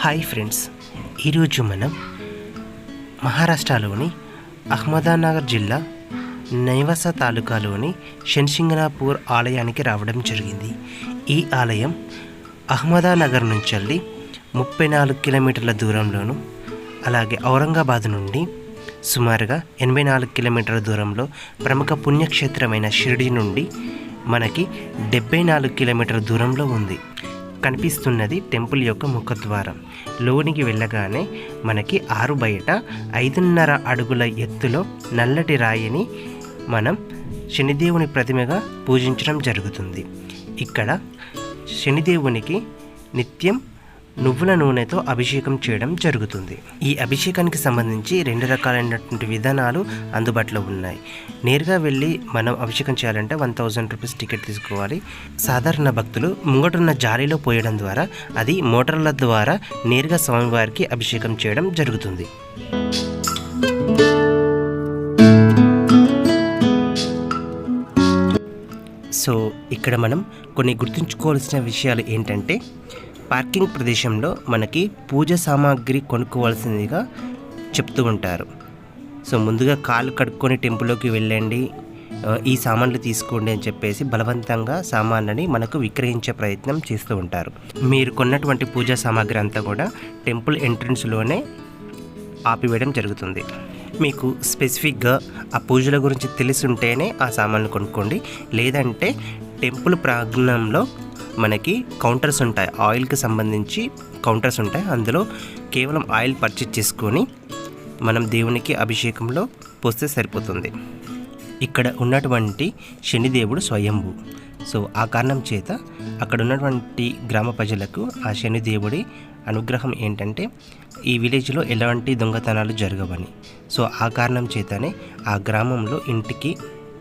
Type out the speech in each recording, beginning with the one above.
Hi friends, ఈరోజు మనం మహారాష్ట్రలోని అహ్మదానగర్ జిల్లా నైవాసా తాలూకాలోని శనిసింగనాపూర్ ఆలయానికి రావడం జరిగింది. ఈ ఆలయం అహ్మదానగర్ నుంచి వెళ్ళి 34 కిలోమీటర్ల దూరంలోను, అలాగే ఔరంగాబాద్ నుండి సుమారుగా 84 కిలోమీటర్ల దూరంలో ప్రముఖ పుణ్యక్షేత్రమైన షిరిడి నుండి మనకి 74 కిలోమీటర్ల దూరంలో ఉంది. కనిపిస్తున్నది టెంపుల్ యొక్క ముఖద్వారం. లోనికి వెళ్ళగానే మనకి ఆరు బయట 5.5 అడుగుల ఎత్తులో నల్లటి రాయిని మనం శనిదేవుని ప్రతిమగా పూజించడం జరుగుతుంది. ఇక్కడ శనిదేవునికి నిత్యం నువ్వుల నూనెతో అభిషేకం చేయడం జరుగుతుంది. ఈ అభిషేకానికి సంబంధించి 2 రకాలైనటువంటి విధానాలు అందుబాటులో ఉన్నాయి. నేరుగా వెళ్ళి మనం అభిషేకం చేయాలంటే 1000 రూపీస్ టికెట్ తీసుకోవాలి. సాధారణ భక్తులు ముంగటున్న జాలీలో పోయడం ద్వారా అది మోటార్ల ద్వారా నేరుగా స్వామివారికి అభిషేకం చేయడం జరుగుతుంది. సో ఇక్కడ మనం కొన్ని గుర్తుంచుకోవాల్సిన విషయాలు ఏంటంటే, పార్కింగ్ ప్రదేశంలో మనకి పూజ సామాగ్రి కొనుక్కోవాల్సిందిగా చెప్తూ ఉంటారు. సో ముందుగా కాళ్ళు కడుక్కొని టెంపుల్లోకి వెళ్ళండి, ఈ సామాన్లు తీసుకోండి అని చెప్పేసి బలవంతంగా సామాన్లని మనకు విక్రయించే ప్రయత్నం చేస్తూ ఉంటారు. మీరు కొన్నటువంటి పూజా సామాగ్రి అంతా కూడా టెంపుల్ ఎంట్రన్స్లోనే ఆపివేయడం జరుగుతుంది. మీకు స్పెసిఫిక్గా ఆ పూజల గురించి తెలిసి ఉంటేనే ఆ సామాన్లు కొనుక్కోండి. లేదంటే టెంపుల్ ప్రాంగణంలో మనకి కౌంటర్స్ ఉంటాయి, ఆయిల్కి సంబంధించి కౌంటర్స్ ఉంటాయి. అందులో కేవలం ఆయిల్ పర్చేజ్ చేసుకొని మనం దేవునికి అభిషేకంలో పోస్తే సరిపోతుంది. ఇక్కడ ఉన్నటువంటి శనిదేవుడు స్వయంభూ. సో ఆ కారణం చేత అక్కడ ఉన్నటువంటి గ్రామ ప్రజలకు ఆ శనిదేవుడి అనుగ్రహం ఏంటంటే, ఈ విలేజ్లో ఎలాంటి దొంగతనాలు జరగవని. సో ఆ కారణం చేతనే ఆ గ్రామంలో ఇంటికి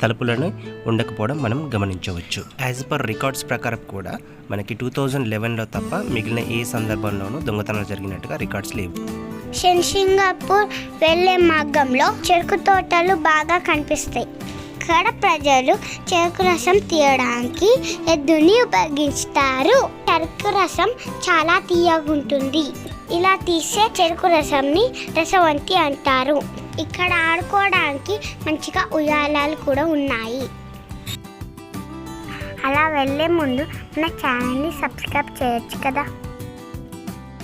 తలుపులను ఉండకపోవడం మనం గమనించవచ్చు. యాజ్ పర్ రికార్డ్స్ ప్రకారం కూడా మనకి 2011లో తప్ప మిగిలిన ఏ సందర్భంలోనూ దొంగతనాలు జరిగినట్టుగా రికార్డ్స్ లేవు. శనిసింగనాపూర్ వెళ్ళే మార్గంలో చెరుకు తోటలు బాగా కనిపిస్తాయి. ఇక్కడ ప్రజలు చెరుకు రసం తీయడానికి ఎద్దుని ఉపయోగిస్తారు. చెరుకు రసం చాలా తీయగుంటుంది. ఇలా తీసే చెరుకు రసంని రసవంతి అంటారు. ఇక్కడ ఆడుకోవడానికి మంచిగా ఉయ్యాలాలు కూడా ఉన్నాయి. అలా వెళ్ళే ముందు మన ఛానల్ని సబ్స్క్రైబ్ చేయొచ్చు కదా.